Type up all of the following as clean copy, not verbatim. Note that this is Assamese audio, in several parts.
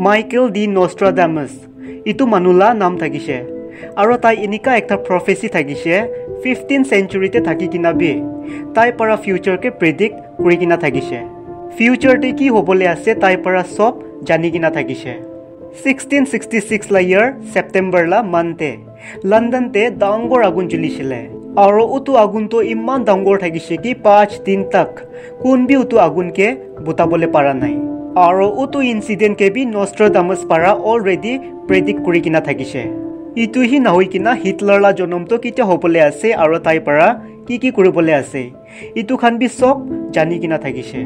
মাইকেল ডি নষ্ট্ৰাডামাছ ইটো মানুলা নাম থাকিছে আৰু তাই এনেকা একটা প্ৰফেসি থাকিছে 15th centuryতে থাকি কিনা বি তাই পৰা ফিউচাৰকে প্ৰেডিক্ট কৰি কিনা থাকিছে ফিউচাৰতে কি হ'বলৈ আছে তাই পৰা সব জানি কিনা থাকিছে 1666 লা ইয়াৰ সেপ্টেম্বৰ লা মানতে লণ্ডনতে ডাঙৰ আগুন জ্বলিছিলে আৰু উটো আগুনটো ইমান ডাঙৰ থাকিছে কি 5 দিন তক কোনবি উটো আগুনকে বুটাবলৈ পাৰা নাই আৰু উটো ইনসিডেন্ট কে বি নষ্ট্ৰাডামাছ পৰা অলৰেডি প্ৰেডিক্ট কৰি কিনা থাকিছে ইটো হি নহৈ কিনা হিটলাৰ লা জনমটো কিটা হ'বলৈ আছে আৰু তাই পৰা কি কৰিবলৈ আছে ইটো খান বি সব জানি কিনা থাকিছে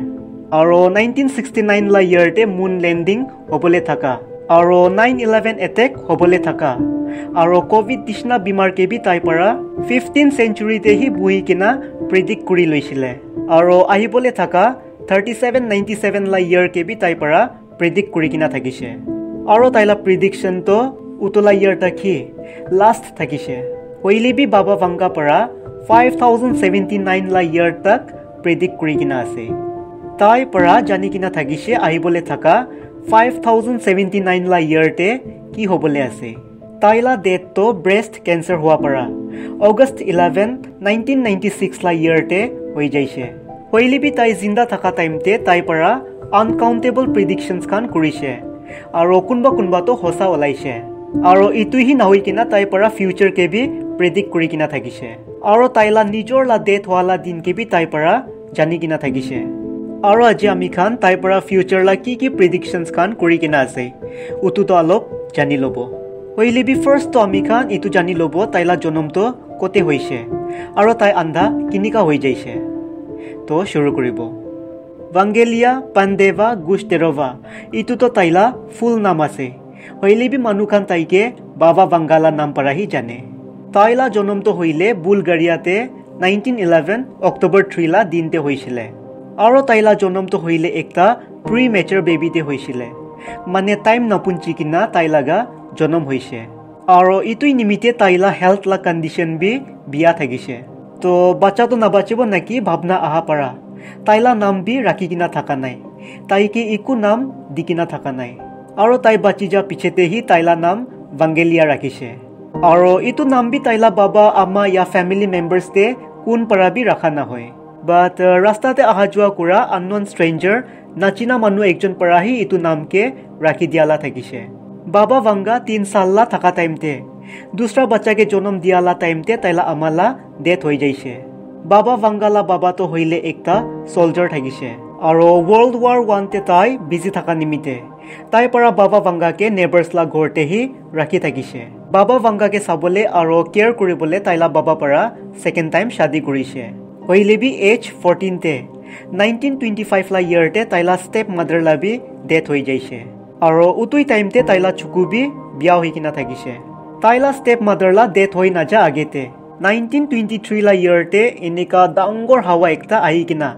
আৰু 1969 লা ইয়াৰতে মুন লেণ্ডিং হ'বলৈ থাকা আৰু 9/11 এটেক হ'বলৈ থাকা আৰু কোভিড দিশনা বিমাৰ কে বি তাই পৰা 15th centuryতে হি বুহি কিনা প্ৰেডিক্ট কৰি লৈছিলে আৰু আহিবলৈ থাকা 3797 লা ইয়াৰ কে বি তাই পৰা প্ৰেডিক্ট কৰি কিনা থাকিছে আৰু তাইলা প্ৰেডিকশন তো উতলা ইয়াৰ তাকি লাষ্ট থাকিছে হইলে বি বাবা ভাঙ্গা পৰা 5079 লা ইয়াৰ তক প্ৰেডিক্ট কৰি কিনা আছে তাই পৰা জানি কিনা থাকিছে আহিবলৈ থাকা 5079 লা ইয়াৰতে কি হ'বলৈ আছে তাইলা ডেট তো ব্ৰেষ্ট কেন্সাৰ হোৱা পৰা অগষ্ট 11 1996 লা ইয়াৰতে হৈ যাইছে হইলে বি তাই জিন্দা থাকা টাইমতে তাই পৰা আনকাউন্টেবল প্ৰেডিকশনস খান কৰিছে আৰু কোনবা তো হসা ওলাইছে আৰু ইতুহি নহৈ কিনা তাই পৰা ফিউচাৰ কে বি প্ৰেডিক্ট কৰি কিনা থাকিছে আৰু তাইলা নিজৰ লা ডেট হোৱালা দিন কে বি তাই পৰা জানি কিনা থাকিছে আৰু আজি আমি খান তাই পৰা ফিউচাৰ লা কি প্ৰেডিকশনস খান কৰি কিনা আছে উতুতো অলপ জানি লব হইলে বি ফাৰ্ষ্ট তো আমি খান ইটো জানি লব তাইলা জনমটো কতে হৈছে আৰু তাই আন্ধা কিনিকা হৈ যাইছে তো শুরু করিব ভাঙ্গেলিয়া পান্দেভা গুষ্টেরোভা ইটো তো তাইলা ফুল নাম আছে হইলে বি মানুখান তাইকে বাবা ভাঙ্গালা নাম পারাহি জানে তাইলা জনমটো হইলে বুলগারিয়াতে 1911 অক্টোবর 3 লা দিনতে হইছিলে আৰু তাইলা জনমটো হইলে একটা প্ৰিমেচাৰ বেবিতে হইছিলে মানে টাইম নাপুঞ্চি কিনা তাইলাগা জনম হইছে আৰু ইটোই নিমিতে তাইলা হেলথ লা কন্ডিশন বি বিয়া থাকিছে তো বাচ্চা তো নাবাচিব নাকি ভাবনা আহা পাৰা তাইলা নাম বি ৰাখি কিনা থাকা নাই তাইকে ইকু নাম দি কিনা থাকা নাই আৰু তাই বাচি যা পিছতে হি তাইলা নাম ভাঙ্গেলিয়া ৰাখিছে আৰু ইটো নাম বি তাইলা বাবা আমা या ফ্যামিলি মেম্বাৰ্স তে কোন পৰা বি ৰাখা না হয় বাট ৰাস্তাতে আহা যোৱা কৰা আননোন স্ট্ৰেঞ্জাৰ নাচিনা মানুহ একজন পৰা হি ইটো নামকে ৰাখি দিয়ালা থাকিছে বাবা ভাঙ্গা 3 সাল লা থাকা টাইমতে दूसरा बच्चा के जन्म दियाला टाइमते ताइला आमाला डेथ হৈ যাইছে बाबा ভাঙ্গালা बाबा तो হইলে একটা সোলজার থাকিছে আৰু ওয়াৰ্ল্ড ওয়াৰ 1 তে তাই বিজি থাকা নিমিতে তাই পৰা বাবা ভাঙ্গাকে নেবাৰ্স লা ঘৰতে হি ৰাখি থাকিছে বাবা ভাঙ্গাকে সাবলে আৰু কেয়াৰ কৰিবলে তাইলা বাবা পৰা সেকেন্ড টাইম শাদি কৰিছে হইলে বি এজ 14 তে 1925 লা ইয়াৰতে তাইলা স্টেপ মাদাৰ লাবি ডেথ হৈ যাইছে আৰু উতুই টাইমতে তাইলা চুকুবি বিয়া হৈ কিনা থাকিছে তাইলা স্টেপ মাদার লা ডেথ হৈ না যা আগেতে 1923 লা ইয়াৰতে এনেকা ডাঙৰ হাৱা একটা আহি কিনা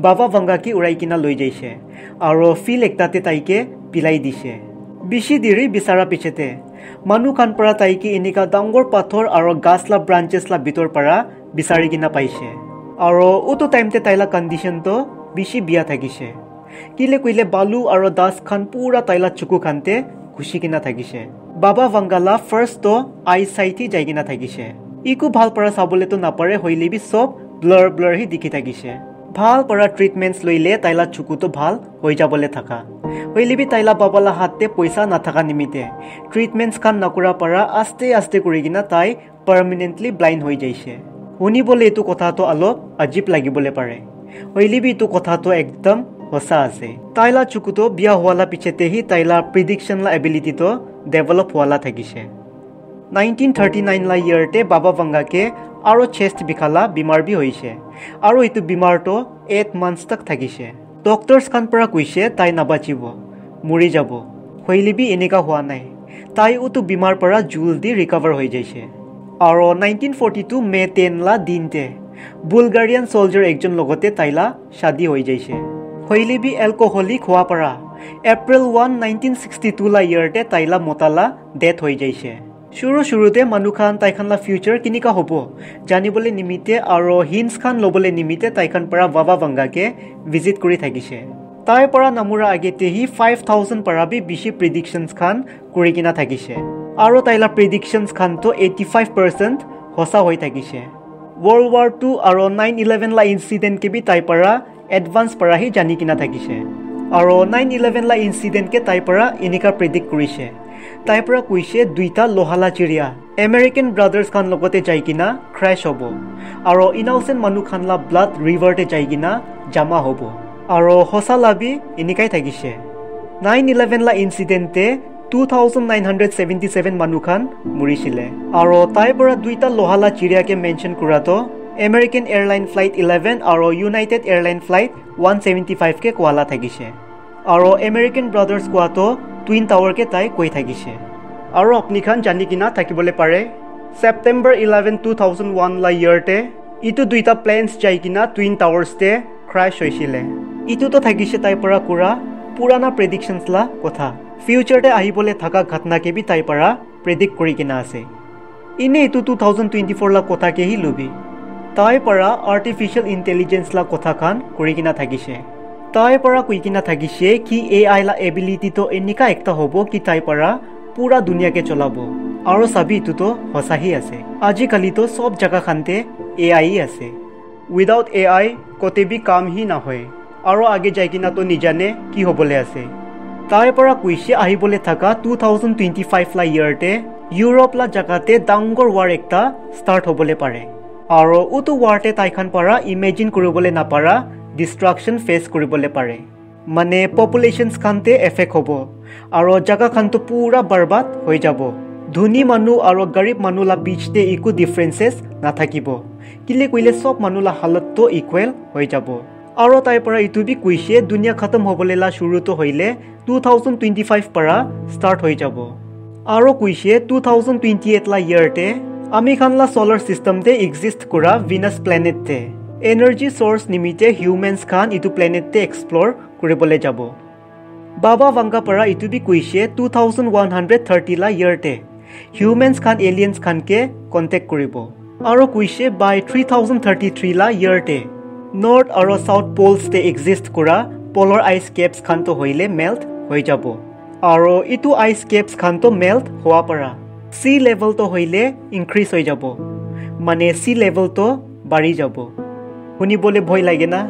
বাবা ভাঙ্গা কি উৰাই কিনা লৈ যাইছে আৰু ফিল একটাতে তাইকে পিলাই দিছে বেছি দেৰি বিচাৰা পিছতে মানুহ খান পৰা তাইকে এনেকা ডাঙৰ পাথৰ আৰু গাছ লা ব্ৰাঞ্চেছ লা ভিতৰ পৰা বিচাৰি কিনা পাইছে আৰু উটো টাইমতে তাইলা কন্ডিশন তো বেছি বিয়া থাকিছে কিলে কইলে বালু আৰু দাস খান পুৰা তাইলা চুকু খানতে খুশি কিনা থাকিছে বাবা ভাঙ্গালা ফাৰ্স্ট তো আই সাইটি যাই কিনা থাকিছে ইকু ভাল পৰা চাবলে তো নাপাৰে হইলে বি সব ব্লাৰ হি দেখি থাকিছে ভাল পৰা ট্ৰিটমেন্টস লইলে তাইলা চুকু তো ভাল হৈ যাবলে থাকা হইলে বি তাইলা বাবালা হাতে পইচা না থাকা নিমিতে ট্ৰিটমেন্টস খান নকৰা পৰা আস্তে আস্তে কৰি কিনা তাই পার্মানেন্টলি ব্লাইন্ড হৈ যাইছে শুনিবলে এটো কথা তো অলপ আজীব লাগিবলে পাৰে হইলে বি এটো কথা তো একদম হসা আছে তাইলা চুকু তো বিয়া হোৱালা পিছতে হি তাইলা প্ৰেডিকশন লা এবিলিটি তো ডেভেলপ হোৱালা থাকিছে 1939 লা ইয়াৰতে বাবা ভাঙ্গাকে আৰু চেষ্ট বিখালা বিমাৰ বি হৈছে আৰু ইটো বিমাৰ তো 8 মান্থস তক থাকিছে ডক্টৰস খান পৰা কৈছে তাই নাবাচিব মৰি যাব হইলে বি এনেকা হোৱা নাই তাই উটো বিমাৰ পৰা জলদি ৰিকভাৰ হৈ যাইছে আৰু 1942 মে 10 লা দিনতে বুলগাৰিয়ান সোলজাৰ একজন লগতে তাইলা শাদি হৈ যাইছে হইলে বি এলকোহলিক হোৱা পৰা এপ্ৰিল 1 1962 লা ইয়াৰতে তাইলা মতালা ডেথ হৈ যাইছে শুৰুতে মানুখান তাইখানলা ফিউচাৰ কিনিকা হ'ব জানিবলে নিমিতে আৰু হিন্স খান লবলে নিমিতে তাইখান পৰা বাবা ভাঙ্গাকে ভিজিট কৰি থাকিছে তাই পৰা নামুৰা আগেতে হি 5000 পৰা বি বেছি প্ৰেডিকশনছ খান কৰি কিনা থাকিছে আৰু তাইলা প্ৰেডিকশনছ খান তো 85% হসা হৈ থাকিছে World War II আৰু 9/11 লা ইনসিডেন্ট কে বি তাই পৰা এডভান্স পৰা হি জানি কিনা থাকিছে আৰু 9/11 লা ইনসিডেন্ট কে তাই পৰা এনিকা প্ৰেডিক্ট কৰিছে তাই পৰা কৈছে দুইটা লোহালা চিৰিয়া আমেৰিকান ব্ৰাদাৰ্স খান লগতে যাই কিনা ক্ৰাশ হ'ব আৰু ইনোসেন্ট মানুহ খানলা ব্লাড ৰিভাৰতে যাই কিনা জামা হ'ব আৰু হসা লাবি এনিকাই থাকিছে 9/11 লা ইনসিডেন্টে 2977 মানুহ খান মৰিছিলে আৰু তাই পৰা দুইটা লোহালা চিৰিয়াকে মেনশন কৰাটো আমেৰিকান এয়াৰলাইন ফ্লাইট 11 আৰু ইউনাইটেড এয়াৰলাইন ফ্লাইট 175 কে কোৱালা থাকিছে আৰু আমেৰিকান ব্ৰাদাৰ্স কোৱাটো টুইন টাৱাৰ কে তাই কৈ থাকিছে আৰু আপনি খান জানি কিনা থাকিবলে পাৰে সেপ্টেম্বৰ 11 2001 লা ইয়াৰতে ইটো দুইটা প্লেনছ যাই কিনা টুইন টাৱাৰ্স তে ক্ৰাশ হৈছিলে ইটো তো থাকিছে তাই পৰা কুৰা পুৰানা প্ৰেডিকশনছ লা কথা ফিউচাৰ তে আহিবলে থাকা ঘটনা কে বি তাই পৰা প্ৰেডিক্ট কৰি কিনা আছে ইনে ইটো 2024 লা কথা কে হি লবি তাই পৰা আৰ্টিফিশিয়াল ইন্টেলিজেন্স লা কথা খান কৰি কিনা থাকিছে তাই পৰা কৈ কিনা থাকিছে কি এআই লা এবিলিটি তো এনিকা একটা হ'ব কি তাই পৰা পুৰা দুনিয়াকে চলাব আৰু সাবি ইটো তো হসাহি আছে আজি কালি তো সব জায়গা খানতে এআই আছে উইদাউট এআই কতে বি কাম হি না হয় আৰু আগে যাই কিনা তো নিজানে কি হ'বলে আছে তাই পৰা কৈছে আহিবলে থাকা 2025 লা ইয়াৰতে ইউৰোপ লা জাগাতে ডাঙৰ ৱাৰ একটা ষ্টাৰ্ট হ'বলে পাৰে আৰু উটো ৱাৰতে তাইখান পৰা ইমেজিন কৰিবলে নাপাৰা ডিস্ট্ৰাকশন ফেস কৰিবলে পাৰে মানে পপুলেশনস খানতে এফেক্ট হ'ব আৰু জাগা খানটো পুৰা বৰবাদ হৈ যাব ধনী মানুহ আৰু গৰীব মানুহ লা বিচতে ইকো ডিফাৰেন্সেস নাথাকিব কিলে কইলে সব মানুহ লা হালতটো ইকুৱেল হৈ যাব আৰু তাই পৰা ইটো বি কৈছে দুনিয়া খতম হ'বলে লা শুৰুটো হইলে 2025 পৰা ষ্টাৰ্ট হৈ যাব আৰু কৈছে 2028 লা ইয়াৰতে আমি খানলা সোলাৰ সিস্টেম তে এক্সিষ্ট কৰা ভিনাস প্লেনেট তে এনাৰ্জি সোৰ্স নিমিতে হিউম্যানস খান ইটো প্লেনেট তে এক্সপ্লোৰ কৰিবলে যাব বাবা ভাঙ্গা পৰা ইটো বি কৈছে 2130 লা ইয়াৰতে হিউম্যানস খান এলিয়েন্স খান কে কন্টেক্ট কৰিব আৰু কৈছে বাই 3033 লা ইয়াৰতে নৰ্থ আৰু সাউথ পোলস তে এক্সিষ্ট কৰা পোলাৰ আইস কেপস খান তো হইলে মেল্ট হৈ যাব আৰু ইটো আইস কেপস খান তো মেল্ট হোৱা পৰা সি লেভেল তো হইলে ইনক্রিজ হৈ যাব মানে সি লেভেল তো বাঢ়ি যাব শুনিবলে ভয় লাগে না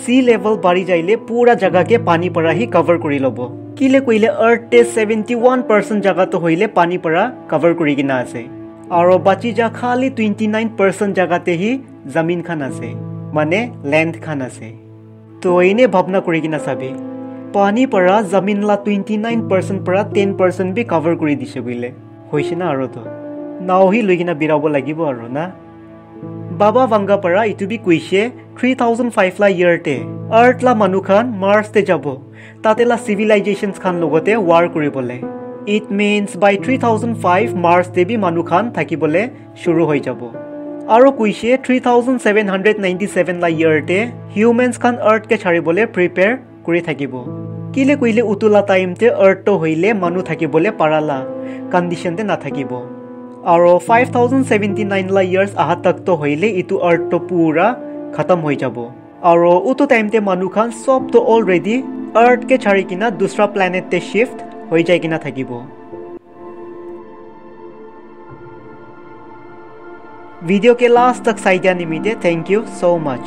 সি লেভেল বাঢ়ি যাইলে পুৰা জাগাকে পানী পৰা হি কভাৰ কৰি লব কিলে কইলে আৰ্থ তে 71% জাগা তো হইলে পানী পৰা কভাৰ কৰি কিনা আছে আৰু বাকি যা খালি 29% জাগাতে হি জমিন খান আছে মানে ল্যান্ড খান আছে তো এনে ভাবনা কৰি কিনা চাবি পানী পৰা জমিন লা 29% পৰা 10% বি কভাৰ কৰি দিছে বইলে হৈছে না আৰু তো নাও হি লৈ কিনা বিৰাব লাগিব আৰু না বাবা ভাঙ্গা পৰা ইটো বি কৈছে 3005 লা ইয়াৰতে আৰ্থ লা মানুহ খান মাৰ্চ তে যাব তাতে লা সিভিলাইজেশনস খান লগতে ৱাৰ কৰিবলে ইট মিন্স বাই 3005 মাৰ্চ তে বি মানুহ খান থাকিবলে শুৰু হৈ যাব আৰু কৈছে 3797 লা ইয়াৰতে হিউম্যানস খান আৰ্থ কে ছাৰিবলে প্ৰিপেয়াৰ কৰি থাকিব কিলে কইলে উতুলা টাইম তে আৰ্থ তো হইলে মানুহ থাকিবলে পাৰালা কন্ডিশন তে না থাকিব আৰু 5079 লা ইয়াৰ্স আহা তক তো হইলে ইটো আৰ্থ তো পুৰা খতম হৈ যাব আৰু উটো টাইম তে মানুহ খান সব তো অলৰেডি আৰ্থ কে ছাৰি কিনা দুসৰা প্লেনেট তে শিফট হৈ যায় কিনা থাকিব वीडियो के लास्ट तक साइड निमित्ते थैंक यू सो मच